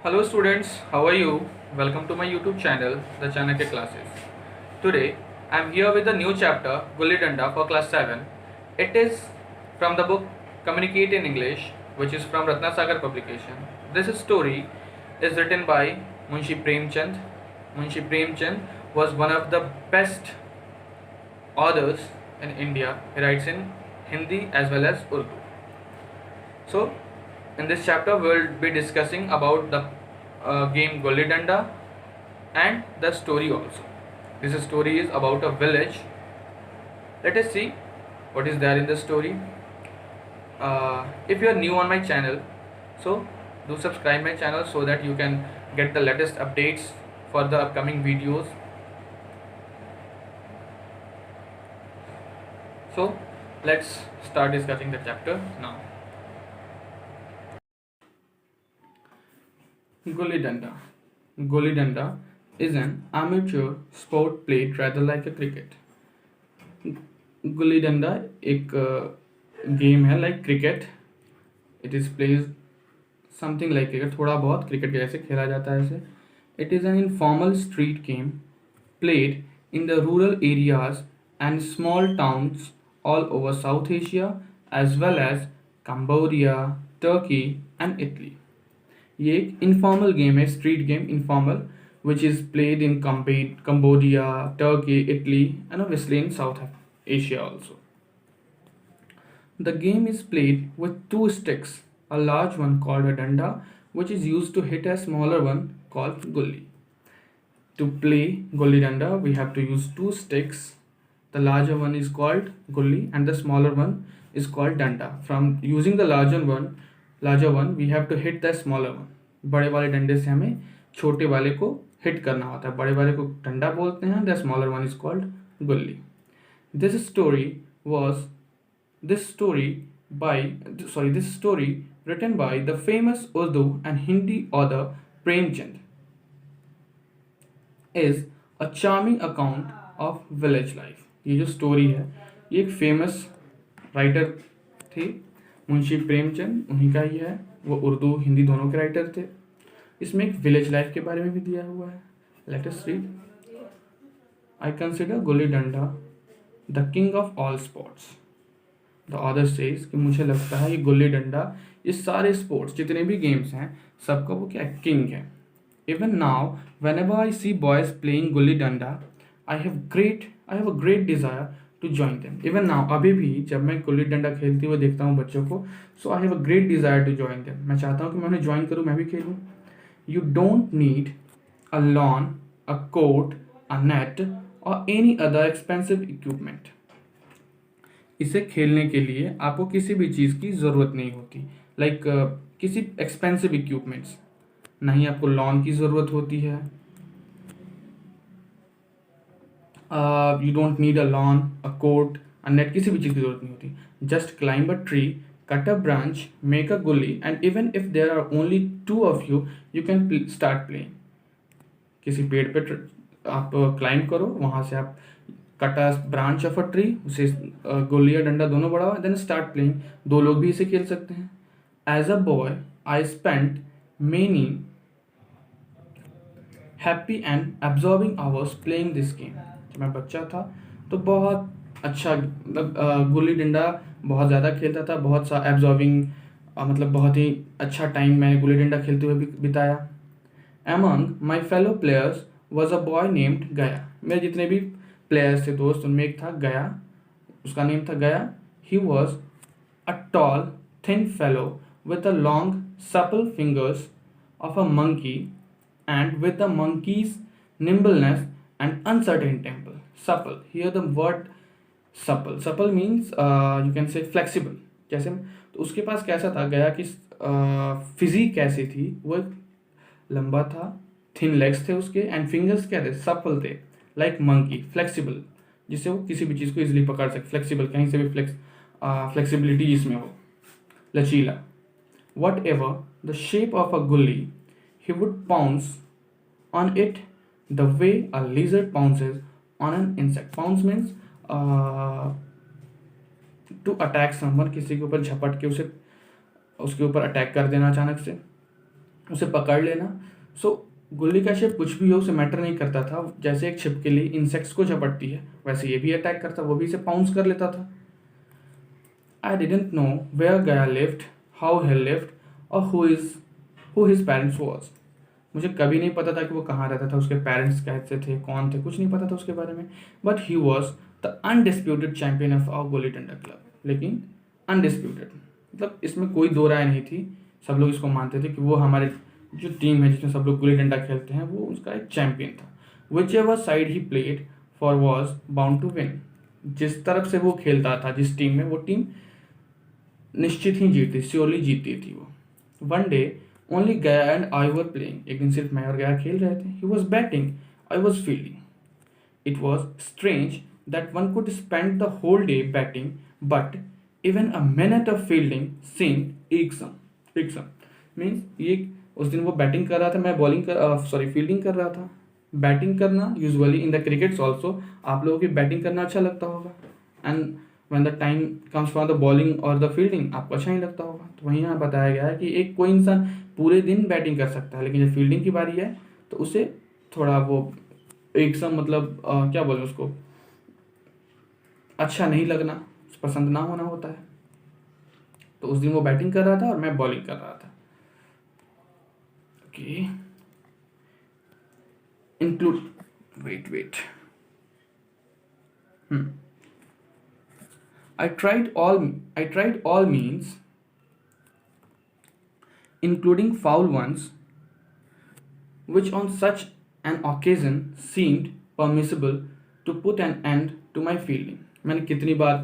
Hello students, how are you? Welcome to my YouTube channel, The Chanakya Classes. Today, I am here with a new chapter, Gulli Danda for class 7. It is from the book Communicate in English, which is from Ratnasagar publication. This story is written by Munshi Premchand. Munshi Premchand was one of the best authors in India. He writes in Hindi as well as Urdu. So, in this chapter, we will be discussing about the game Gulli Danda and the story also. This story is about a village. Let us see what is there in the story. If you are new on my channel, so do subscribe my channel so that you can get the latest updates for the upcoming videos. So let's start discussing the chapter now. Gulli Danda. Gulli Danda is an amateur sport played rather like a cricket. Gulli danda एक game है like cricket. It is plays something like cricket, थोड़ा बहुत cricket के जैसे खेला जाता है इसे. It is an informal street game played in the rural areas and small towns all over South Asia as well as Cambodia, Turkey and Italy. ये एक इनफॉर्मल गेम है, street game, informal, which is played in Cambodia, Turkey, Italy, and obviously in South Asia also. The game is played with two sticks, a large one called a danda, which is used to hit a smaller one called gulli. To play gulli danda, we have to use two sticks. The larger one is called gulli, and the smaller one is called danda. From using the larger one, we have to hit the smaller one. बड़े वाले डंडे से हमें छोटे वाले को hit करना होता है. बड़े वाले को डंडा बोलते हैं. The smaller one is called gulli. This story written by the famous Urdu and Hindi author Premchand is a charming account of village life. ये जो स्टोरी है ये एक फेमस राइटर थे, मुंशी प्रेमचंद, उन्हीं का ही है. वो उर्दू हिंदी दोनों के राइटर थे. इसमें एक विलेज लाइफ के बारे में भी दिया हुआ है. Let us read. I consider gulli danda the king of all sports. The author says कि मुझे लगता है ये गुल्ली डंडा, ये सारे स्पोर्ट्स जितने भी गेम्स हैं सबका वो क्या किंग है. Even now whenever I see boys playing gulli danda I have a great desire to join them. Even now, अभी भी जब मैं गुल्ली डंडा खेलती हुए देखता हूँ बच्चों को, so I have a great desire to join them. मैं चाहता हूँ कि मैं उन्हें ज्वाइन करूँ, मैं भी खेलूँ. You don't need a lawn, a court, a net or any other expensive equipment. इसे खेलने के लिए आपको किसी भी चीज़ की ज़रूरत नहीं होती, लाइक किसी एक्सपेंसिव इक्विपमेंट्स. नहीं आपको लॉन की ज़रूरत होती है. You don't need a lawn, a court, a net, किसी भी चीज़ की ज़रूरत नहीं होती. Just climb a tree, cut a branch, make a gully, and even if there are only two of you, you can start playing. किसी पेड़ पे आप क्लाइंब करो, वहाँ से आप cut a branch of a tree, उसे गुल्ली या डंडा दोनों बढ़ाओ, देन स्टार्ट प्लेइंग. दो लोग भी इसे खेल सकते हैं. As a boy I spent many happy and absorbing hours playing this game. जब मैं बच्चा था तो बहुत अच्छा, मतलब गुल्ली डंडा बहुत ज़्यादा खेलता था. बहुत सा एब्जॉर्बिंग, मतलब बहुत ही अच्छा टाइम मैंने गुल्ली डंडा खेलते हुए भी बिताया. Among my fellow players was a boy named गया. मेरे जितने भी प्लेयर्स थे, दोस्त, उनमें एक था गया, उसका नेम था Gaya. He was a tall thin fellow with a long supple fingers of a monkey and with a monkey's nimbleness and uncertain temple. Supple, here the word supple means you can say flexible. जैसे तो उसके पास कैसा था गया कि physique कैसी थी, वो लंबा था, थिन लेग्स थे उसके, एंड फिंगर्स क्या थे, सपल थे, लाइक मंकी, फ्लेक्सिबल, जिससे वो किसी भी चीज़ को इजीली पकड़ सके. फ्लेक्सिबल, कहीं से भी फ्लेक्सिबिलिटी जिसमें हो, लचीला. Whatever the shape of a gulli he would pounce on it the way a lizard pounces on an insect. Pounce means to attack someone, किसी के ऊपर झपट के उसे उसके ऊपर अटैक कर देना अचानक से. उसे पकड़ लेना। सो गुल्ली का शेप कुछ भी हो उसे मैटर नहीं करता था। जैसे एक छिपकली इंसेक्ट्स को झपटती है वैसे ये भी अटैक करता, वो भी इसे पाउंस कर लेता था। आई डिडंट नो वेयर गया लिव्ड, हाउ ही लिव्ड और हु हिज पेरेंट्स वाज। मुझे कभी नहीं पता था कि वो कहाँ रहता था, उसके पेरेंट्स कैसे थे, कौन थे, कुछ नहीं पता था उसके बारे में। But he was the undisputed champion of our gulli danda club. लेकिन अनडिस्प्यूटेड मतलब इसमें कोई दो राय नहीं थी। सब लोग इसको मानते थे कि वो हमारे जो टीम है जिसमें सब लोग गुल्ली डंडा खेलते हैं वो उसका एक चैंपियन था। Whichever side he played for was bound to win. जिस तरफ से वो खेलता था जिस टीम में, वो टीम निश्चित ही जीतती, श्योरली जीतती थी वो। One day only Gaya and I were playing. एक दिन सिर्फ मैं और गया खेल रहे थे। He was batting, I was fielding. It was strange that one could spend the whole day batting but even a minute of fielding seemed irksome means ये उस दिन वो बैटिंग कर रहा था, मैं बॉलिंग कर फील्डिंग कर रहा था। बैटिंग करना usually in the crickets also आप लोगों की बैटिंग करना अच्छा लगता होगा, and when the time comes for the bowling or the fielding आपको अच्छा नहीं लगता होगा। तो वहीं यहाँ बताया गया है कि एक कोई इंसान पूरे दिन बैटिंग कर सकता है लेकिन जब फील्डिंग की बारी है तो उसे थोड़ा वो एकदम मतलब क्या बोले उसको, अच्छा नहीं लगना, पसंद ना होना होता है। तो उस दिन वो बैटिंग कर रहा था और मैं बॉलिंग कर रहा था। Okay, include wait I tried all means, including foul ones, which on such an occasion seemed permissible to put an end to my fielding. मैंने कितनी बार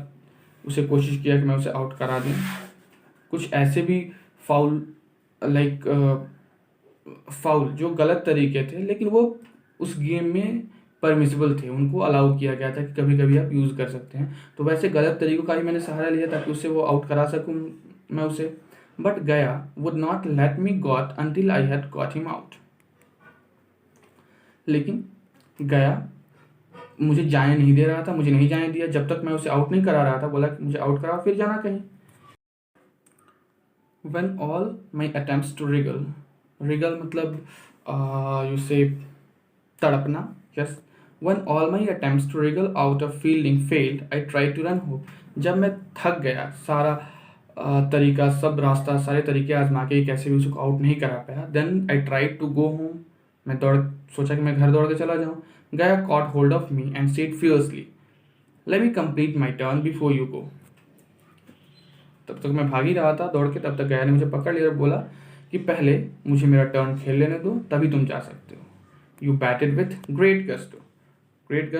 उसे कोशिश किया कि मैं उसे आउट करा दूं। कुछ ऐसे भी फाउल फाउल जो गलत तरीके थे लेकिन वो उस गेम में परमिसिबल थे, उनको अलाउ किया गया था कि कभी कभी आप यूज़ कर सकते हैं। तो वैसे गलत तरीकों का ही मैंने सहारा लिया ताकि उससे वो आउट करा सकूं मैं उसे। बट गया would not let me got until I had got him out. लेकिन गया मुझे जाने नहीं दे रहा था, मुझे नहीं जाने दिया जब तक मैं उसे आउट नहीं करा रहा था। बोला कि मुझे आउट करा फिर जाना कहीं। when all my attempts to wriggle मतलब you say तड़पना, yes, when all my attempts to wriggle out of fielding failed I tried to run home। जब मैं थक गया, सारा तरीका सब रास्ता सारे तरीके आजमा के कैसे भी उसको आउट नहीं करा पाया, then I tried to go home. मैं सोचा कि मैं घर दौड़ के चला जाऊँ। गया cot hold of me and said fiercely let me complete my turn before you go. तब तक मैं भाग ही रहा था दौड़ के, तब तक गया ने मुझे पकड़ लिया और बोला कि पहले मुझे मेरा टर्न खेल लेने दो तभी तुम जा सकते हो। You batted with great gusto. Great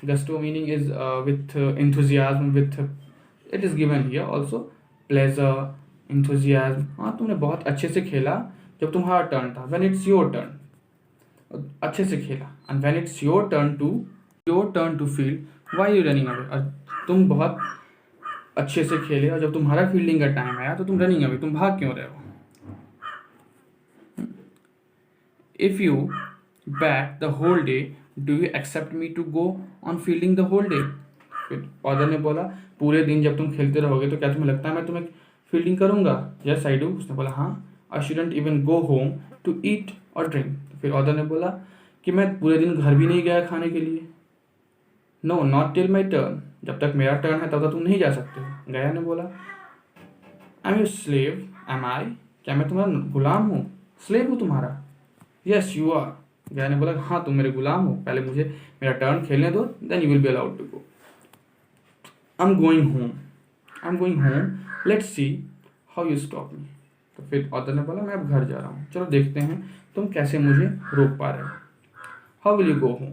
gusto meaning is with enthusiasm, with it is given here also pleasure, enthusiasm। हाँ, तुमने बहुत अच्छे से खेला जब तुम्हारा टर्न था। व्हेन इट्स योर टर्न, अच्छे से खेला। And when it's your turn to field why you running away. और तुम बहुत अच्छे से खेले और जब तुम्हारा फील्डिंग का टाइम आया तो तुम रनिंग अवे, तुम भाग क्यों रहे हो। If you bat the whole day do you accept me to go on fielding the whole day. फिर ऑदर ने बोला पूरे दिन जब तुम खेलते रहोगे तो क्या तुम्हें लगता है मैं तुम्हें फील्डिंग करूंगा। Yes I do. उसने बोला हाँ। I shouldn't even go home to eat और ड्रिंक। फिर ऑदर ने बोला कि मैं पूरे दिन घर भी नहीं गया खाने के लिए। No not till my turn, जब तक मेरा टर्न है तब तक तुम नहीं जा सकते हो। गया ने बोला I am you slave am I, क्या मैं तुम्हारा गुलाम हूँ, स्लेव हूँ तुम्हारा। Yes you are. गया ने बोला हाँ तुम मेरे गुलाम हो, पहले मुझे मेरा टर्न खेलने दो then you will be allowed to go. I am going home let's see how you stop me. तो फिर ऑदर ने बोला मैं अब घर जा रहा हूँ, चलो देखते हैं तुम कैसे मुझे रोक पा रहे हो। How will you go home,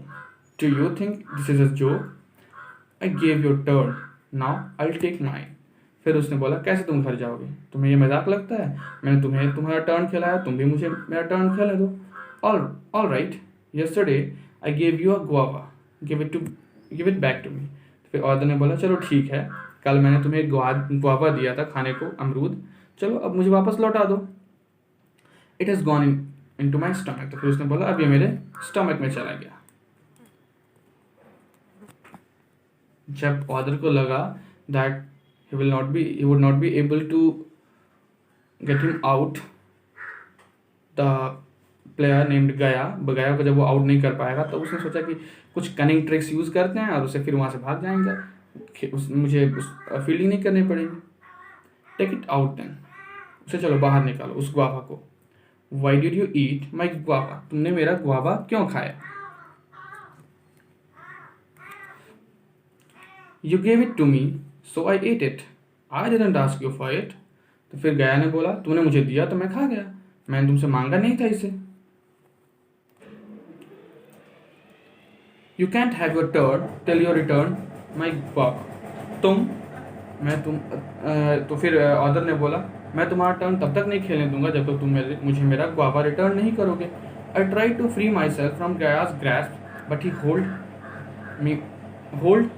do you think this is a joke, I gave your turn now I will take mine. फिर उसने बोला कैसे तुम घर जाओगे, तुम्हें ये मजाक लगता है, मैंने तुम्हें तुम्हारा टर्न खिलाया, तुम भी मुझे मेरा टर्न खेलने दो। All right, yesterday I gave you a guava, give it back to me. फिर ऑदर ने बोला चलो ठीक है, कल मैंने तुम्हें एक गुआवा दिया था खाने को, अमरूद, चलो अब मुझे वापस लौटा दो। It has gone into my stomach. तो फिर उसने बोला अब ये मेरे स्टमक में चला गया। जब ऑदर को लगा that he would not be able to get him out, the player named गया। गया को जब वो आउट नहीं कर पाएगा तो उसने सोचा कि कुछ कनिंग ट्रिक्स यूज़ करते हैं और उसे फिर वहाँ से भाग जाएंगे, मुझे उस फील्डिंग नहीं करनी पड़ेगी। टेक इट आउट देन, उसे चलो बाहर निकालो उस गुआवा को। Why did you eat my guava, तुमने मेरा गुआवा क्यों खाया। You gave it to me so I ate it, I didn't ask you for it. तो फिर गया ने बोला तुमने मुझे दिया तो मैं खा गया, मैंने तुमसे मांगा नहीं था इसे। You can't have your turn till your return my guava, तो फिर ऑदर ने बोला मैं तुम्हारा टर्न तब तक नहीं खेलने दूंगा जब तक तुम मुझे मेरा गुआवा रिटर्न नहीं करोगे। I try to free myself from Gaya's grasp but he hold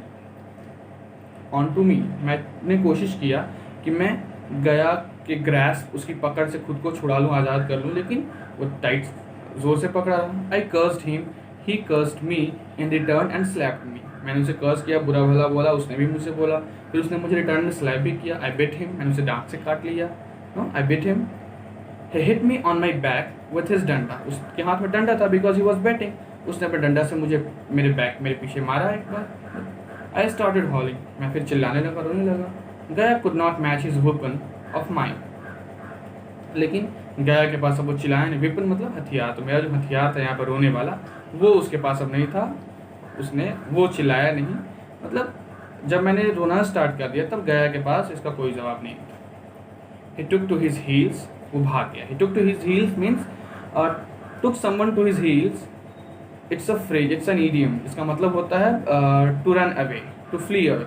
on to me, मैंने कोशिश किया कि मैं गया के ग्रैस्प उसकी पकड़ से खुद को छुड़ा लूँ, आज़ाद कर लूँ, लेकिन वो टाइट जोर से पकड़ा रहा। I cursed him, he cursed me in return and slapped me, मैंने उसे कर्स किया, बुरा भला बोला, उसने भी मुझसे बोला, फिर उसने मुझे रिटर्न में स्लैप भी किया। आई बिट हिम, मैंने उसे दांत से काट लिया। I bit him, he hit me on my back with his danda, उसके हाथ में डंडा था बिकॉज ही वॉज बैटिंग, उसने अपने डंडा से मुझे मेरे पीछे मारा एक बार। आई स्टार्टेड हॉलिंग, मैं फिर चिल्लाने लगा, रोने लगा। गया could not match his weapon of mine, लेकिन गया के पास अब वो चिल्लाया नहीं, वेपन मतलब हथियार, तो मेरा जो हथियार था यहाँ पर रोने वाला वो उसके पास अब नहीं था, उसने वो चिल्लाया नहीं। मतलब जब मैंने रोना स्टार्ट कर दिया तब गया के पास इसका कोई जवाब नहीं था। He took to his heels, वो भाग गया। He took to his heels means took someone to his heels, it's a phrase, it's an idiom, इसका मतलब होता है to run away, to flee away.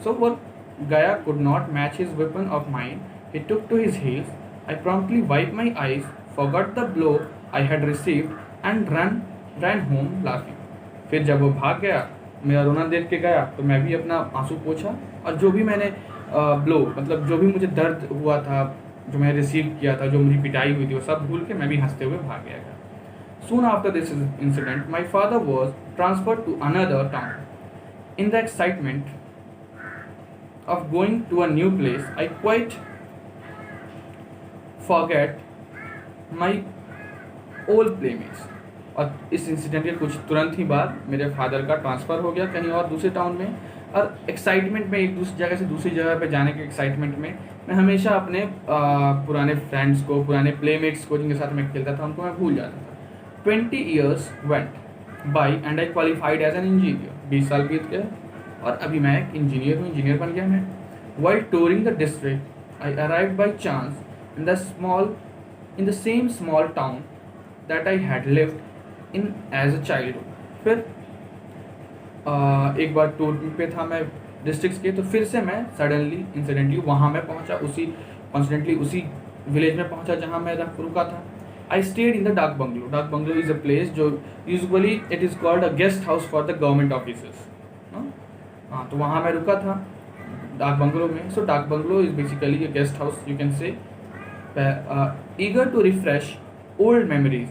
So वो Gaya could not match his weapon of mine, he took to his heels, I promptly wipe my eyes, forgot the blow I had received and ran home laughing। फिर जब वो भाग गया, मेरा रोना देख के गया, तो मैं भी अपना आंसू पोंछा और जो भी मैंने ब्लो मतलब जो भी मुझे दर्द हुआ था, जो मैंने रिसीव किया था, जो मेरी पिटाई हुई थी, वो सब भूल के मैं भी हंसते हुए भाग गया। Soon after this incident, my father was transferred to another town. In the excitement of going to a new place, I quite forget my old playmates। और इस इंसिडेंट के कुछ तुरंत ही बाद मेरे फादर का ट्रांसफ़र हो गया कहीं और दूसरे टाउन में, और एक्साइटमेंट में एक दूसरी जगह से दूसरी जगह पे जाने के एक्साइटमेंट में मैं हमेशा अपने पुराने फ्रेंड्स को, पुराने प्लेमेट्स को जिनके साथ मैं खेलता था, उनको मैं भूल जाता था। 20 years went by and I qualified as an engineer। 20 साल बीत गए और अभी मैं एक इंजीनियर हूँ, इंजीनियर बन गया मैं। While touring the district, I arrived by chance in the same small town that I had lived in as a childhood। फिर एक बार टूर पे था मैं डिस्ट्रिक्ट्स के, तो फिर से मैं सडनली इंसिडेंटली वहाँ मैं पहुँचा, उसी विलेज में पहुँचा जहाँ मैं रुका था। आई स्टेड इन द डाक बंगलो। डाक बंगलो इज़ अ प्लेस जो usually it is called a guest house for the government officers. हाँ, तो वहाँ मैं रुका था डाक बंगलो में। So dak bungalow is basically a guest house, you can say. Eager to refresh old memories,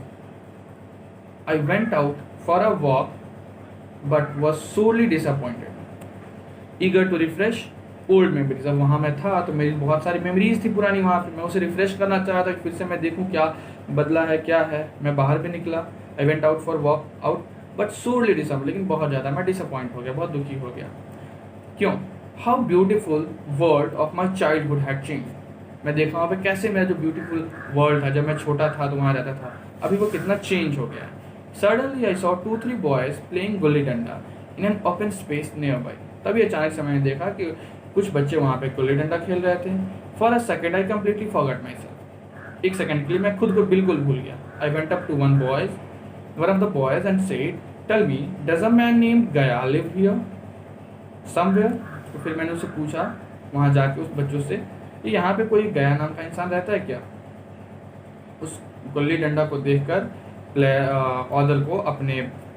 I went out for a walk but was sorely disappointed। Eager to refresh old memories, अब वहाँ मैं था तो मेरी बहुत सारी memories थी पुरानी वहाँ पे, मैं उसे रिफ्रेश करना चाह रहा था, फिर से मैं देखूँ क्या बदला है क्या है। मैं बाहर भी निकला, I went out for walk out but sorely disappointed, लेकिन बहुत ज़्यादा मैं डिसअपॉइंट हो गया, बहुत दुखी हो गया। क्यों? How beautiful world of my childhood had changed। मैं देखा वहाँ पे कैसे मेरा जो ब्यूटीफुल वर्ल्ड था जब मैं छोटा था तो वहाँ रहता था, अभी वो कितना चेंज हो गया है। Suddenly I saw 2-3 boys playing gulli danda in an open space nearby। तभी अचानक से मैंने देखा कि कुछ बच्चे वहाँ पे गुल्ली डंडा खेल रहे थे। For a second I completely forgot myself। एक सेकंड के लिए मैं खुद को बिल्कुल भूल गया। I went up to one of the boys and said, tell me, does a man named Gaya live here somewhere? तो फिर मैंने उससे पूछा वहाँ जाके उस बच्चों से, यहाँ पे कोई गया नाम का इंसान रहता है क्या? उस गुल्ली डंडा को देखकर ऑदर को अपने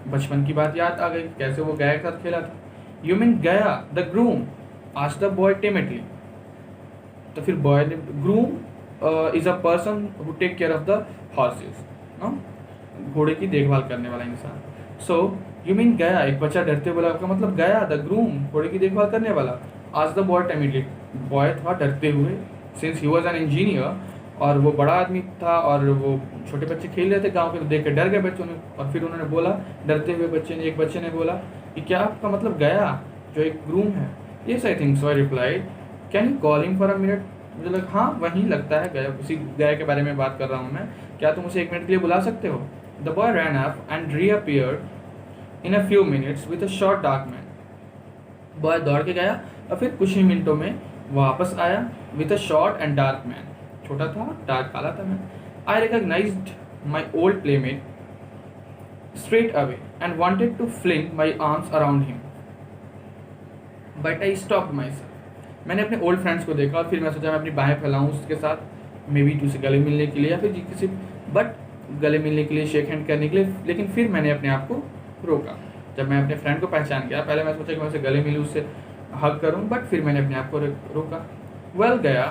बचपन की बात याद आ गई, कैसे वो गया के साथ खेला था। You mean Gaya the groom? Asked the boy timidly. तो फिर बॉय ने, groom is a person who take care of the horses, घोड़े की देखभाल करने वाला इंसान। सो यू मीन गया, एक बच्चा डरते बोला, आपका मतलब गया द ग्रूम, घोड़े की देखभाल करने वाला। Asked the boy timidly, boy था डरते हुए, since he was an engineer और वो बड़ा आदमी था और वो छोटे बच्चे खेल रहे थे गांव के, तो देख के डर गए बच्चों ने। और फिर उन्होंने बोला, डरते हुए एक बच्चे ने बोला कि क्या आपका मतलब गया जो एक ग्रूम है? Yes I think so, I replied, can you call him for a minute? मुझे लगा हाँ वही लगता है गया, उसी गया के बारे में बात कर रहा हूँ मैं, क्या तुम उसे 1 मिनट के लिए बुला सकते हो? The boy ran up and reappeared in a few minutes with a short dark man. Boy दौड़ के गया और फिर कुछ ही मिनटों में वापस आया with a short and dark man. छोटा था, डार्क काला था। मैं I recognised my old playmate straight away and wanted to fling my arms around him, but I stopped myself. मैंने अपने ओल्ड फ्रेंड्स को देखा और फिर मैं सोचा मैं अपनी बाहें फैलाऊं उसके साथ, मे बी उसे गले मिलने के लिए या फिर किसी बट गले मिलने के लिए, शेक हैंड करने के लिए। लेकिन फिर मैंने अपने आप को रोका। जब मैं अपने फ्रेंड को पहचान गया, पहले मैं सोचा कि मैं उसे गले मिलूँ, उससे हग करूँ, बट फिर मैंने अपने आप को रोका। वेल गया,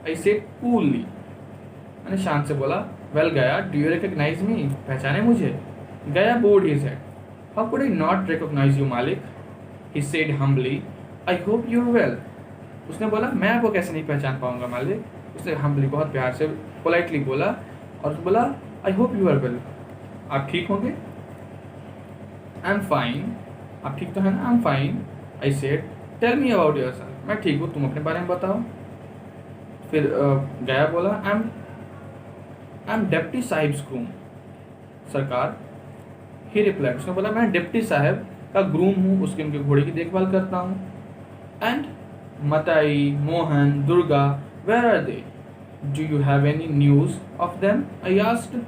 आई सेड कूलली, मैंने शांत से बोला, वेल गया, डू यू रिकॉग्नाइज मी? पहचाने मुझे? Gaya bowed his head, how could I not recognise you malik? He said humbly, I hope you are well. उसने बोला, मैं आपको कैसे नहीं पहचान पाऊंगा मालिक? उसने हम्बली, बहुत प्यार से, पोलाइटली बोला और बोला, I hope you are well, आप ठीक होंगे? आई एम फाइन, आप ठीक तो है ना? I am fine, I said, tell me about yourself, मैं ठीक हूँ, तुम अपने बारे में बताओ। फिर गया बोला, I am deputy sahib's groom sarkar. He replied, उसने बोला, मैं डिप्टी साहब का ग्रूम हूँ, उसके उनके घोड़े की देखभाल करता हूँ। And Matai, Mohan, Durga, where are they? Do you have any news of them? I asked.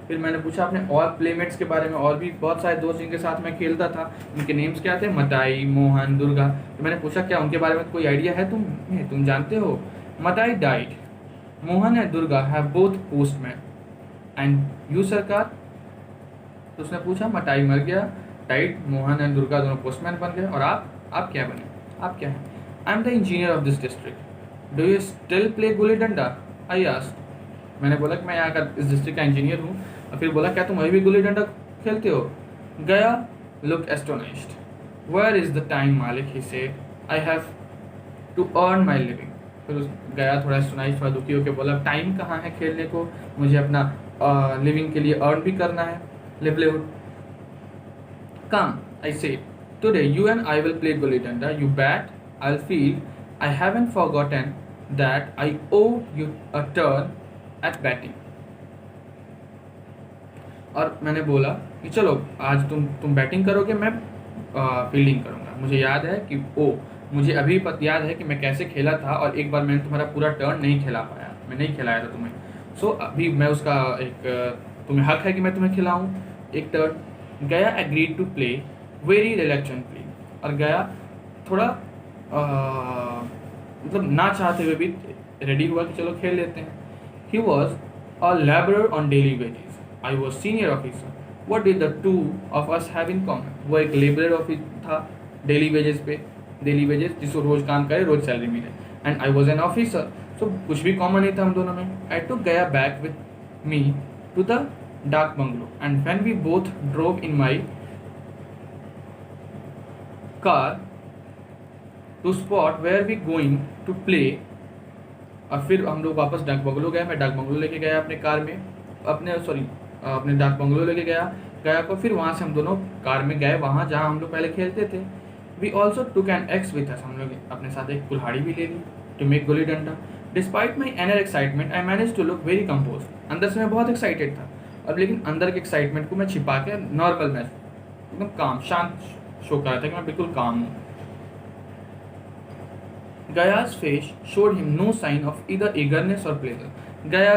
फिर मैंने पूछा अपने और प्लेमेट्स के बारे में, और भी बहुत सारे दोस्त जिनके साथ मैं खेलता था, उनके नेम्स क्या थे? मताई, मोहन, दुर्गा। तो मैंने पूछा, क्या उनके बारे में कोई आइडिया है तुम जानते हो? Matai died, Mohan and Durga have both postman, and you sarkar? तो उसने पूछा, मटाई मर गया, डाइड, मोहन एंड दुर्गा दोनों पोस्टमैन बन गए, और आप क्या बने? आप क्या हैं? I am the engineer of this district, do you still play gulli danda? I asked. मैंने बोला कि मैं यहाँ का इस डिस्ट्रिक्ट का इंजीनियर हूँ। और फिर बोला, क्या तुम अभी भी गुल्ली डंडा खेलते हो? Gaya look astonished, where is the time malik? He said, I have to earn my living. फिर गया थोड़ा एस्टोनाइज्ड, थोड़ा दुखी होकर बोला, टाइम कहाँ है खेलने को? मुझे अपना लिविंग के लिए अर्न भी करना है, livelihood. Come, I said. Today you and I will play gully danda. You bat, I'll field. I haven't forgotten that I owe you a turn at batting. और मैंने बोला कि चलो आज तुम बैटिंग करोगे, मैं फील्डिंग करूँगा। मुझे याद है कि मुझे अभी याद है कि मैं कैसे खेला था, और एक बार मैंने तुम्हारा पूरा टर्न नहीं खेला पाया, मैं नहीं खिलाया था तुम्हें। सो अभी मैं उसका तुम्हें हक है कि मैं तुम्हें खिलाऊं एक टर्न। गया एग्रीड टू प्ले वेरी रिलैक्टेंटली, और गया थोड़ा मतलब ना चाहते हुए भी रेडी हुआ कि चलो खेल लेते हैं। He was a labourer on daily wages, I was senior officer, what did the two of us have in common? वो एक लेबरर ऑफिस था डेली वेजेस पे, डेली वेजेस जिसको रोज काम करे, रोज सैलरी मिले, and I was an officer, so कुछ भी कॉमन नहीं था हम दोनों में। आई टुक गया back with me to the dark bungalow, and when we both drove in my car to spot where we going to play, और फिर हम लोग वापस डाक बंगलो गए। मैं डाक बंगलो लेके गया अपने कार में, अपने डाक बंगलो लेके गया को। फिर वहाँ से हम दोनों कार में गए वहाँ जहाँ हम लोग पहले खेलते थे। We also took an axe with us, हम लोग अपने साथ एक कुल्हाड़ी भी ले ली to make gulli danda. Despite my inner excitement I manage to look very compose. अंदर से मैं बहुत एक्साइटेड था, और लेकिन अंदर के एक्साइटमेंट को मैं छिपा के नॉर्मल, मैं एकदम काम, शांत शो कर रहा था कि मैं बिल्कुल काम हूँ। Gaya's face showed him no sign of either eagerness और प्लेजर। गया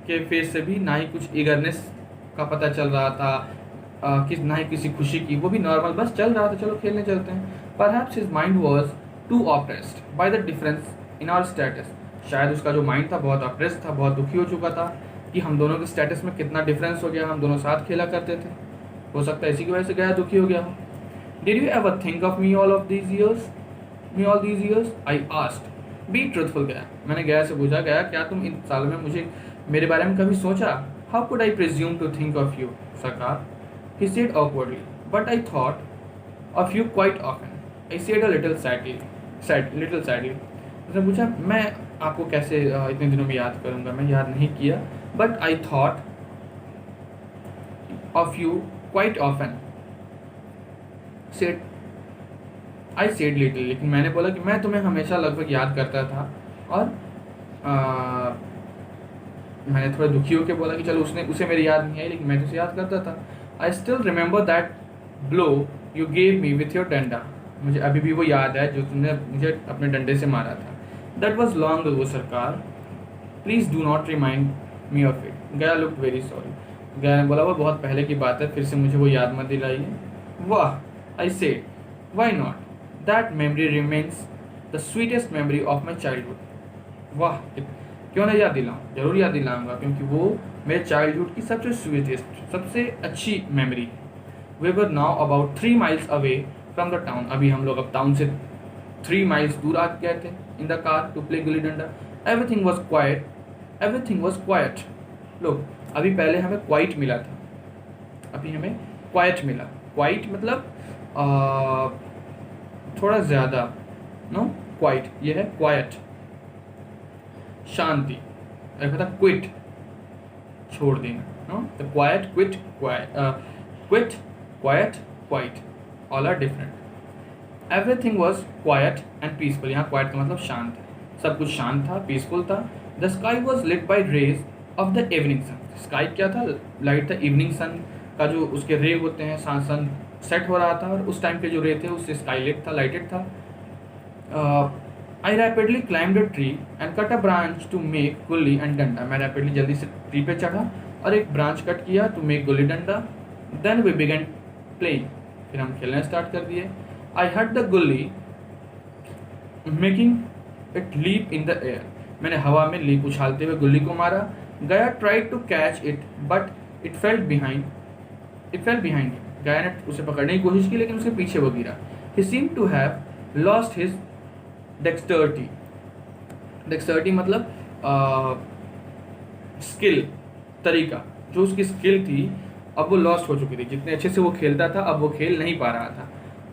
के फेस से भी ना ही कुछ ईगरनेस का पता चल रहा था, ना ही किसी खुशी की, वो भी नॉर्मल बस चल रहा था, चलो खेलने चलते हैं। Perhaps his mind was too oppressed by the difference in our status. शायद उसका जो माइंड था बहुत ऑप्रेस्ड था, बहुत दुखी हो चुका था कि हम दोनों के स्टेटस में कितना डिफरेंस हो गया, हम दोनों साथ खेला करते थे। हो सकता है इसी की वजह से गया दुखी हो गया हो। Did you ever think of me all these years? I asked. Be truthful गया, मैंने गया से पूछा, गया क्या तुम इन सालों में मुझे मेरे बारे में कभी सोचा? How could I presume to think of you sarkar? He said awkwardly, but I thought of you quite often. I said a little sadly. उसने पूछा मैं आपको कैसे इतने दिनों में याद करूंगा, मैं याद नहीं किया, but I thought of you quite often said I said little, लेकिन मैंने बोला कि मैं तुम्हें हमेशा लगभग याद करता था। और मैंने थोड़ा दुखी होकर बोला कि चलो उसे मेरी याद नहीं आई, लेकिन मैं तो उसे याद करता था। I still remember that blow you gave me with your डंडा, मुझे अभी भी वो याद है जो तुमने मुझे अपने डंडे से मारा था। दैट वॉज लॉन्ग अगो सरकार, please do not remind me of it. गया लुक वेरी सॉरी, गया ने बोला वो बहुत पहले की बात है, फिर से मुझे वो याद मत दिलाइए। वाह, I said, why not, that memory remains the sweetest memory of my childhood. वाह, क्यों नहीं याद दिलाऊँ, जरूर याद दिलाऊंगा, क्योंकि वो मेरे चाइल्डहुड की सबसे स्वीटेस्ट, सबसे अच्छी मेमोरी है। We were now about 3 miles away from the town, अभी हम लोग अब टाउन से 3 miles दूर आ गए थे in the car to play gulli danda. Everything was quiet, everything was quiet. लोग अभी पहले हमें क्वाइट मिला था, अभी हमें क्वाइट मिला। क्वाइट मतलब थोड़ा ज़्यादा, नो, क्वाइट ये है क्वाइट, शांति। एक होता क्विट, छोड़ देना, no, the quiet, quit, quit, quite, quiet, all are different. Everything was quiet and peaceful, यहाँ क्वाइट का मतलब शांत है, सब कुछ शांत था, पीसफुल था। The sky was lit by rays of the evening sun, sky क्या था, लाइट था, इवनिंग सन का जो उसके रे होते हैं, सन सेट हो रहा था और उस टाइम के जो रे थे उससे स्काई लिट था, लाइटेड था। I rapidly climbed a tree and cut a branch to make gulli and danda, मैं रैपिडली जल्दी से ट्री पे चढ़ा और एक ब्रांच कट किया टू मेक गुल्ली डंडा। देन वी बिगन प्लेइंग, फिर हम खेलना स्टार्ट कर दिए। आई hit the gulli making it leap in the air, मैंने हवा में लीप उछालते हुए गुल्ली को मारा। Gaya tried to catch it but it fell behind, Gaya ने उसे पकड़ने की कोशिश की लेकिन उसके पीछे वो गिरा। He seem to have lost his dexterity, dexterity मतलब स्किल, तरीका, जो उसकी स्किल थी अब वो लॉस्ट हो चुकी थी, जितने अच्छे से वो खेलता था अब वो खेल नहीं पा रहा था।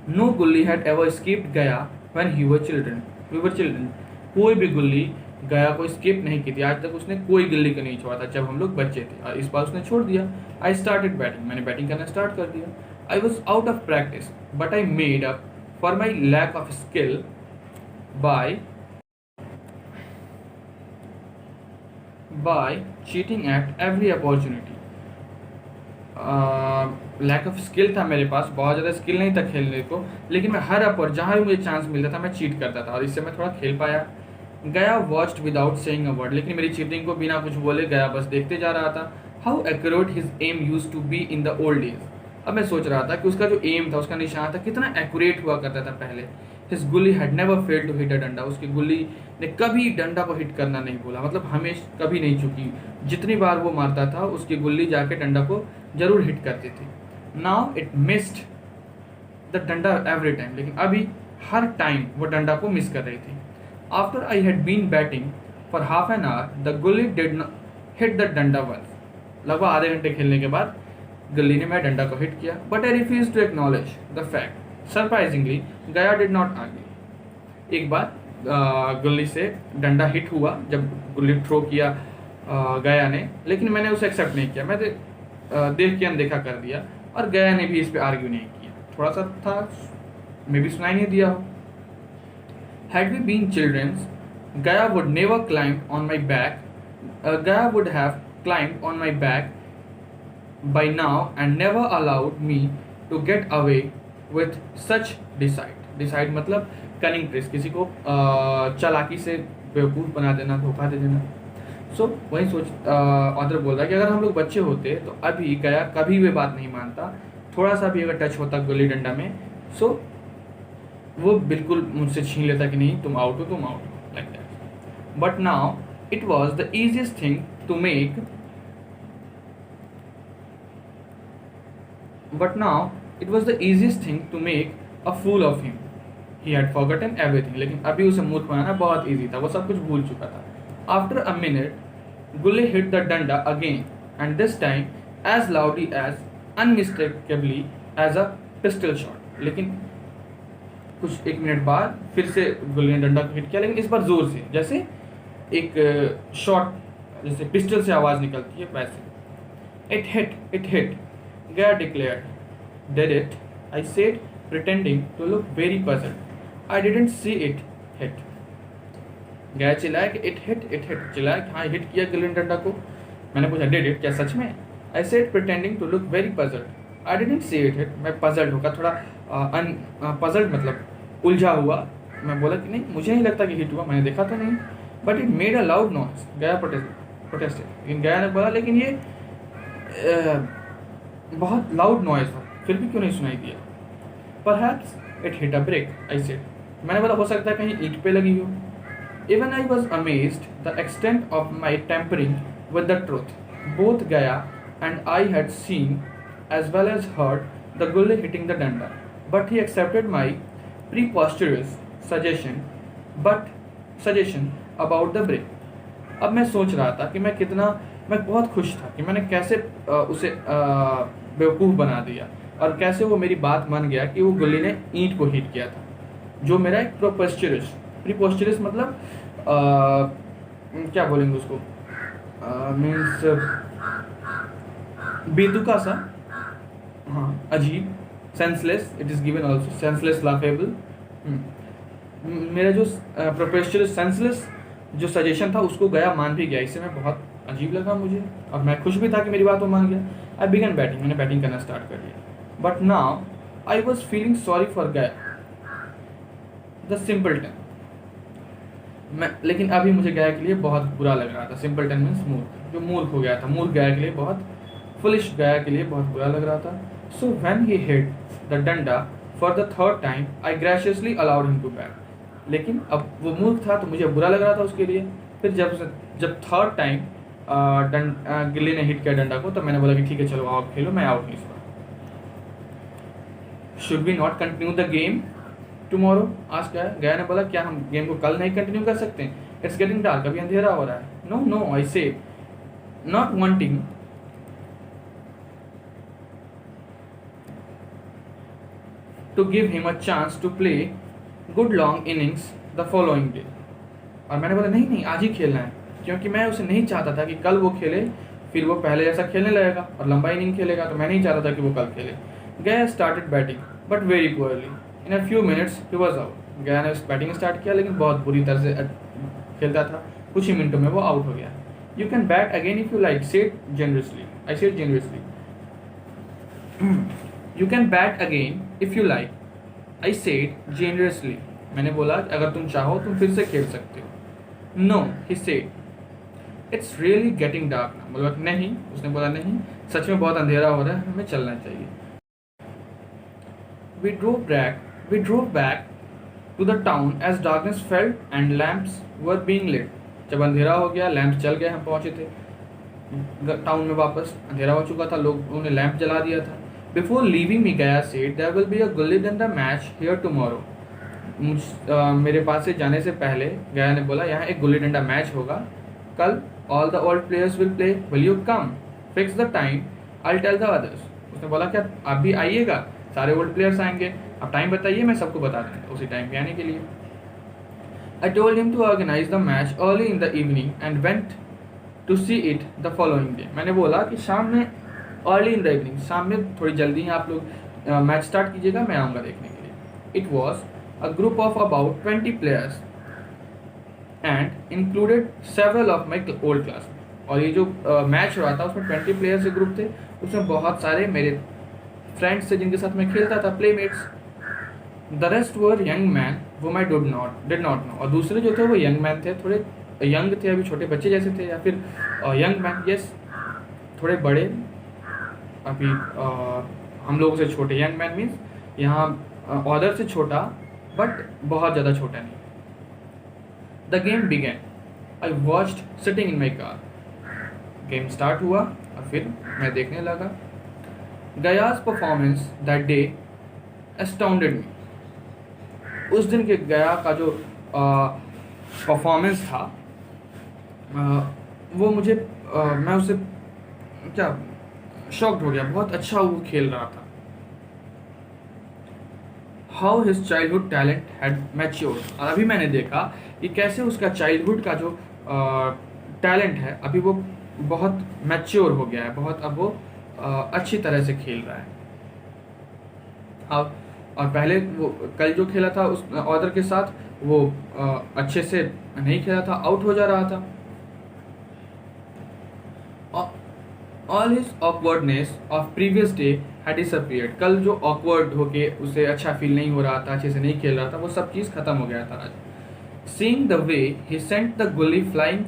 नो गुल्ली हैड एवर स्किप्ड गया व्हेन वी वर चिल्ड्रन, कोई भी गुल्ली गया को स्किप नहीं की थी, आज तक उसने कोई गुल्ली को नहीं छोड़ा था जब हम लोग बच्चे थे, और इस बार उसने छोड़ दिया। आई स्टार्टेड बैटिंग, मैंने बैटिंग करना स्टार्ट कर दिया। I was out of practice but I made up for my lack of skill by cheating at every opportunity। Lack of skill था मेरे पास, बहुत ज़्यादा स्किल नहीं था खेलने को, लेकिन मैं हर अपर जहाँ भी मुझे चांस मिलता था मैं चीट करता था और इससे मैं थोड़ा खेल पाया। गया watched without saying a word, लेकिन मेरी चीटिंग को बिना कुछ बोले गया बस देखते जा रहा था। How accurate his aim used to be in the old days, अब मैं सोच रहा था कि उसका जो एम था, उसका निशान था, कितना एक्यूरेट हुआ करता था पहले। His gulli had never failed to hit a danda, उसकी गुल्ली ने कभी डंडा को हिट करना नहीं बोला, मतलब हमेशा कभी नहीं चुकी, जितनी बार वो मारता था उसकी गुल्ली जाके डंडा को जरूर हिट करती थी। नाउ इट मिस्ड द डंडा एवरी टाइम, लेकिन अभी हर टाइम वो डंडा को मिस कर रही थी। After I had been batting for half an hour the gulli did not hit the danda once, लगभग आधे घंटे खेलने के बाद गुल्ली ने मेरे डंडा को हिट किया। But I refuse to acknowledge the fact, surprisingly Gaya did not argue. एक बार गुल्ली से डंडा हिट हुआ जब गुल्ली थ्रो किया गया ने, लेकिन मैंने उसे एक्सेप्ट नहीं किया, मैं देख के अनदेखा कर दिया और गया ने भी इस पे आर्ग्यू नहीं किया, थोड़ा सा था, मे भी सुनाई नहीं दिया हो। Had we been children, Gaya would never climb on my back. Gaya would have climbed on my back by now and never allowed me to get away with such decide मतलब cunning tricks, किसी को चालाकी से बेवकूफ़ बना देना, धोखा दे देना। सो वही सोच ऑथर बोल रहा है कि अगर हम लोग बच्चे होते तो अभी गया कभी भी बात नहीं मानता, थोड़ा सा भी अगर टच होता गुल्ली डंडा में, सो वो बिल्कुल मुझसे छीन लेता कि नहीं तुम आउट हो, like that. But now it was the easiest thing to make, a fool of him. He had forgotten everything, लेकिन अभी उसे मूर्ख बनाना बहुत ईजी था, वो सब कुछ भूल चुका था। After a minute gulli hit the danda again and this time as loudly as unmistakably as a pistol shot, लेकिन कुछ 1 मिनट बाद फिर से गुल्ली ने डंडा को हिट किया, लेकिन इस बार जोर से, जैसे एक शॉट, जैसे पिस्टल से आवाज निकलती है वैसे। It hit, Gaya declared. Did it, I said pretending to look very puzzled. I didn't see it hit. Gaya चिल्लाया कि इट हिट, चिल्लाया कि हाँ हिट किया गिल्ली ने डंडा को। मैंने पूछा डिड इट, क्या सच में? I said pretending to look very puzzled. I didn't see it hit, मैं पजल्ड होगा, थोड़ा पजल्ड मतलब उलझा हुआ। मैं बोला कि नहीं, मुझे नहीं लगता कि हिट हुआ, मैंने देखा तो नहीं। But it made a loud noise. गया प्रोटेस्टेड, लेकिन गया ने बोला लेकिन ये बहुत लाउड नॉइज था, फिर भी क्यों नहीं सुनाई दिया? Perhaps it hit a brick, I said. मैंने बोला हो सकता है कहीं ईंट पे लगी हो। Even I was amazed the extent of my tampering with the truth. Both Gaya and I had seen as well as heard the gully hitting the danda, but he accepted my preposterous suggestion about the break. अब मैं सोच रहा था कि मैं बहुत खुश था कि मैंने कैसे उसे बेवकूफ़ बना दिया और कैसे वो मेरी बात मान गया कि वो गुल्ली ने ईंट को हिट किया था, जो मेरा एक प्रीपोस्टरस मतलब क्या बोलेंगे उसको, मीन्स बेतुका सा, हाँ अजीब, senseless, it is given also senseless laughable. मेरा जो प्रोपेस्चरस सेंसलेस जो सजेशन था उसको गया मान भी गया, इससे मैं बहुत अजीब लगा मुझे और मैं खुश भी था कि मेरी बात वो मान गया। आई बिगन बैटिंग, मैंने बैटिंग करना स्टार्ट कर दिया। But now I was feeling sorry for गया द सिंपलटन। लेकिन अभी मुझे गया के लिए बहुत बुरा लग रहा था। सिंपलटन मीन्स मूर्ख, जो मूर्ख हो गया था, मूर्ख गया के लिए बहुत, फुलिश गया के लिए बहुत बुरा लग रहा था। So when he hit the danda for the third time I graciously allowed him to bat. लेकिन अब वो मूर्ख था तो मुझे बुरा लग रहा था उसके लिए। फिर जब थर्ड टाइम गिल्ली ने हिट किया डंडा को, तो मैंने बोला कि ठीक है चलो आप खेलो, मैं आउट नहीं हुआ। Should we not continue the game tomorrow? आज गया ने बोला क्या हम गेम को कल नहीं कंटिन्यू कर सकते? इट्स गेटिंग डार्क, अभी अंधेरा हो रहा है। नो नो, आई से not wanting to give him a chance to play good long innings the following day। और मैंने बोला नहीं नहीं आज ही खेलना है, क्योंकि मैं उसे नहीं चाहता था कि कल वो खेले फिर वो पहले जैसा खेलने लगेगा और लंबा इनिंग खेलेगा, तो मैं नहीं चाहता था कि वो कल खेले। गया started batting but very poorly. In a few minutes he was out. गया ने बैटिंग स्टार्ट किया लेकिन बहुत बुरी तरह से खेलता था, कुछ ही मिनटों में वो आउट हो गया। You can bat again if you like, said generously. I said generously You can bat again if you like, I said generously। मैंने बोला अगर तुम चाहो तुम फिर से खेल सकते हो। No, he said, it's really getting dark now। बोला नहीं, उसने बोला नहीं, सच में बहुत अंधेरा हो रहा है, हमें चलना चाहिए। We drove back to the town as darkness fell and lamps were being lit। जब अंधेरा हो गया, लैंप जल गए, हम पहुंचे थे टाउन में वापस, अंधेरा हो चुका था, लोगों ने लैंप जला दिया था। Before leaving me, Gaya said, there will be a gully danda match here tomorrow। मेरे पास से जाने से पहले गया ने बोला यहाँ एक गुल्ली डंडा मैच होगा कल। All the old players will play, will you come? Fix the time, I'll tell the others। उसने बोला क्या आप भी आइएगा, सारे ओल्ड प्लेयर्स आएंगे, आप टाइम बताइए मैं सबको बता दूँगा उसी टाइम पे आने के लिए। I told him to organize the match early in the evening and went to see it the following day। मैंने बोला कि शाम में अर्ली इन द इवनिंग, शाम में थोड़ी जल्दी ही आप लोग मैच स्टार्ट कीजिएगा, मैं आऊँगा देखने के लिए। It was a group of about 20 players and included several of my old class. और ये जो मैच हो रहा था उसमें 20 प्लेयर्स के ग्रुप थे, उसमें बहुत सारे मेरे फ्रेंड्स थे जिनके साथ मैं खेलता था, playmates. The rest were young man whom I did not know. और दूसरे जो थे वो यंग मैन थे, थोड़े यंग थे, अभी छोटे बच्चे जैसे थे, या फिर यंग मैन, यस थोड़े बड़े, अभी हम लोगों से छोटे। यंग मैन मीन्स यहाँ ऑर्डर से छोटा बट बहुत ज़्यादा छोटा नहीं। The game began, I watched sitting in my car. Game start हुआ और फिर मैं देखने लगा। Gaya's performance that day astounded me. उस दिन के गया का जो परफॉर्मेंस था वो मुझे मैं उससे क्या शॉक्ड हो गया, बहुत अच्छा वो खेल रहा था। How his childhood talent had matured. और अभी मैंने देखा कि कैसे उसका चाइल्डहुड का जो टैलेंट है अभी वो बहुत मैच्योर हो गया है, बहुत अब वो अच्छी तरह से खेल रहा है। अब और पहले वो कल जो खेला था उस ऑर्डर के साथ वो अच्छे से नहीं खेला था, आउट हो जा रहा था। All his awkwardness of previous day had disappeared. कल जो ऑकवर्ड होके उसे अच्छा फील नहीं हो रहा था, अच्छे से नहीं खेल रहा था, वो सब चीज़ खत्म हो गया था आज। Seeing the way he sent the gully flying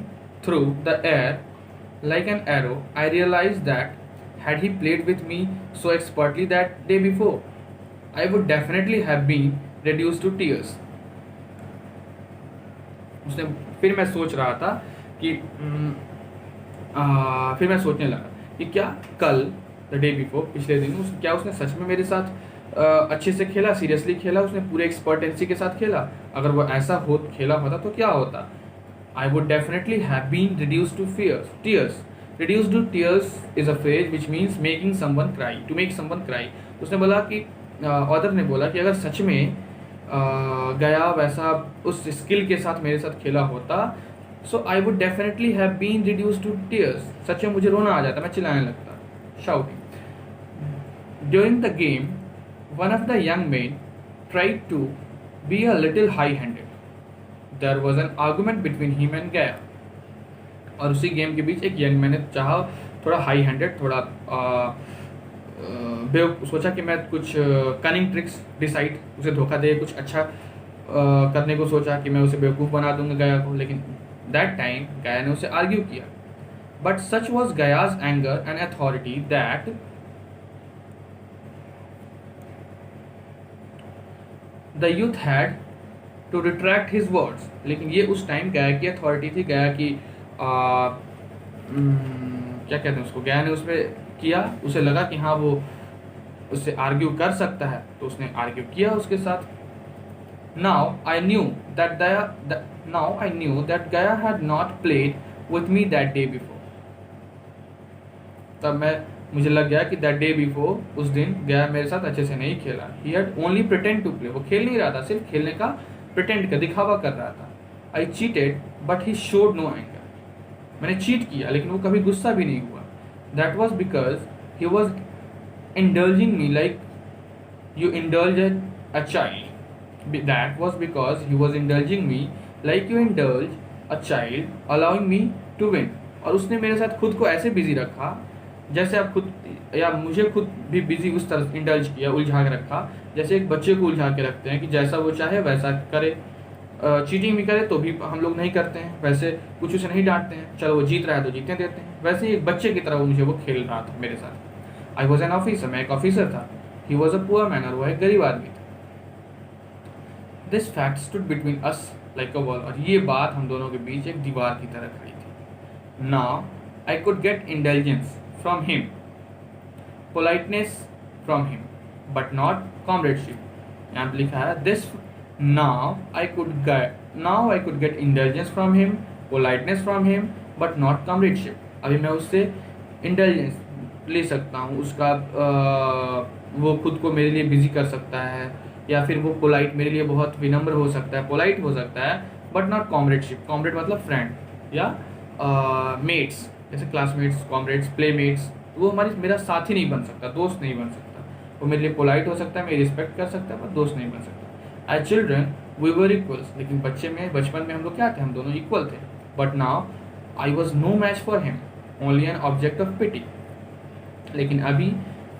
through the air like an arrow, I realized that had he played with me so expertly that day before, I would definitely have been reduced to tears. उसने फिर मैं सोच रहा था कि फिर मैं सोचने लगा कि क्या कल द डे बिफोर पिछले दिन क्या उसने सच में मेरे साथ अच्छे से खेला, सीरियसली खेला, उसने पूरे एक्सपर्टेंसी के साथ खेला। अगर वो ऐसा हो खेला होता तो क्या होता? I would definitely have been reduce to tears. Reduce to tears is a phrase which means making someone cry, to make someone cry. उसने बोला कि ऑदर ने बोला कि अगर सच में गया वैसा उस स्किल के साथ मेरे साथ खेला होता, so I would definitely have been reduce to tears. सच में मुझे रोना आ जाता, मैं चिल्लाने लगता, shouting. During the game one of the young men tried to be a little high-handed. There was an argument between him and Gaya. और उसी गेम के बीच एक यंग मैन ने चाहा थोड़ा हाई हैंडेड, थोड़ा सोचा कि मैं कुछ कनिंग ट्रिक्स डिसाइड उसे धोखा दे, कुछ अच्छा करने को सोचा कि मैं उसे बेवकूफ़ बना दूंगा गया को। लेकिन दैट टाइम गया ने उसे आर्ग्यू किया। But such was Gaya's anger and authority that the youth had to retract his words. लेकिन ये उस टाइम गया की अथॉरिटी थी, गया की क्या कहते हैं उसको, गया ने उसमें किया, उसे लगा कि हाँ वो उससे आर्ग्यू कर सकता है, तो उसने आर्ग्यू किया उसके साथ। नाउ आई न्यू दैट गया had not played with me that day before. तब मुझे लग गया कि दैट डे बिफोर उस दिन गया मेरे साथ अच्छे से नहीं खेला। He had only pretend to play, वो खेल नहीं रहा था, सिर्फ खेलने का प्रिटेंड का दिखावा कर रहा था। I cheated but he showed no anger. मैंने चीट किया लेकिन वो कभी गुस्सा भी नहीं हुआ। That was because he was indulging me like you indulge a child. That was because he was indulging me like you indulge a child allowing me to win. और उसने मेरे साथ खुद को ऐसे बिजी रखा जैसे आप खुद या मुझे खुद भी बिजी उस तरह इंडल्ज किया, उलझा के रखा, जैसे एक बच्चे को उलझा के रखते हैं कि जैसा वो चाहे वैसा करे। चीटिंग भी करे तो भी हम लोग नहीं करते हैं, वैसे कुछ उसे नहीं डांटते हैं, चलो वो जीत रहा है तो जीतने देते हैं। वैसे ही एक बच्चे की तरह वो खेल रहा था मेरे साथ। आई वॉज एन ऑफिसर, मैं एक ऑफिसर था। ही वॉज अ पुअर मैन, और वो एक गरीब आदमी था। This fact stood between us like a wall. और ये बात हम दोनों के बीच एक दीवार की तरह खड़ी थी। Now I could get intelligence from him, politeness from him, but not comradeship. यहाँ पे लिखा है this now I could get indulgence from him, politeness from him, but not comradeship. अभी मैं उससे इंटेलिजेंस ले सकता हूँ, उसका वो खुद को मेरे लिए बिजी कर सकता है, या फिर वो पोलाइट मेरे लिए बहुत विनम्र हो सकता है, पोलाइट हो सकता है, बट नॉट कॉमरेडशिप। कॉमरेड मतलब फ्रेंड या मेट्स, जैसे क्लासमेट्स, कॉमरेड्स, प्लेमेट्स। वो मेरा साथी नहीं बन सकता, दोस्त नहीं बन सकता। वो मेरे लिए पोलाइट हो सकता है, मेरी रिस्पेक्ट कर सकता है, पर दोस्त नहीं बन सकता। As children we were equals. लेकिन बचपन में हम लोग क्या थे, हम दोनों इक्वल थे। But now I was no match for him, only an object of pity. लेकिन अभी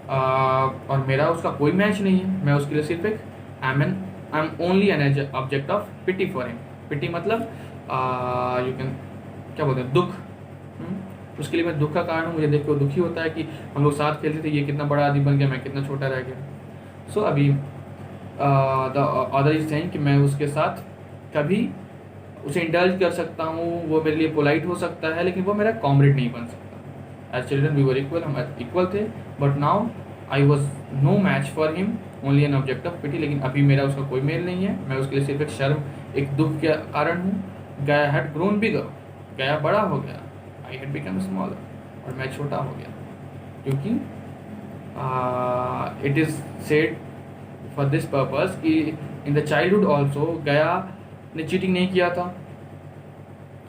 और मेरा उसका कोई मैच नहीं है, मैं उसके लिए सिर्फ एक I am only an object of pity for him. Pity मतलब यू कैन क्या बोलते हैं, दुख। उसके लिए मैं दुख का कारण हूँ, मुझे देख के वो दुखी होता है कि हम लोग साथ खेलते थे, ये कितना बड़ा आदमी बन गया, मैं कितना छोटा रह गया। सो अभी द अदर इज सेइंग कि मैं उसके साथ कभी उसे इंडल्ज कर सकता हूँ, वो मेरे लिए पोलाइट हो सकता है, लेकिन वो मेरा कॉमरेड नहीं बन सकता। As children we were equal, हम इक्वल थे। But now I was no match for him, only an object of pity. लेकिन अभी मेरा उसका कोई मेल नहीं है, मैं उसके लिए सिर्फ एक शर्म, एक दुख के कारण हूँ। गया हैड ग्रोन बिगर, गया बड़ा हो गया। आई हैड बिकम स्मॉलर, और मैं छोटा हो गया। क्योंकि it is said for this purpose कि इन द चाइल्डहुड ऑल्सो गया ने चीटिंग नहीं किया था,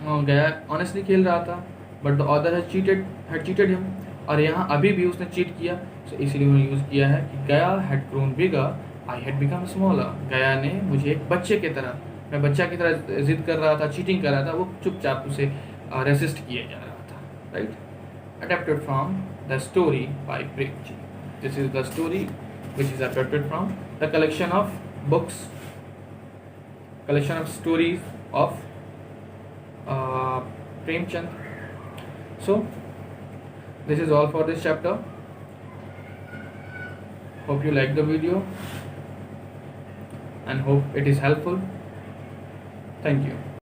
गया ऑनेस्टली खेल रहा था, but the other had cheated him, और यहाँ अभी भी उसने चीट किया, so इसीलिए उन्होंने यूज़ किया है कि गया had grown bigger, I had become smaller. गया ने मुझे एक बच्चे की तरह, मैं बच्चा की तरह जिद कर रहा था, चीटिंग कर रहा था, वो चुपचाप उसे रेसिस्ट किया जा रहा था, right. Adapted from the story by Premji. This is the story which is adapted from the collection of books, collection of stories of Premchand. So this is all for this chapter. Hope you like the video and hope it is helpful. Thank you.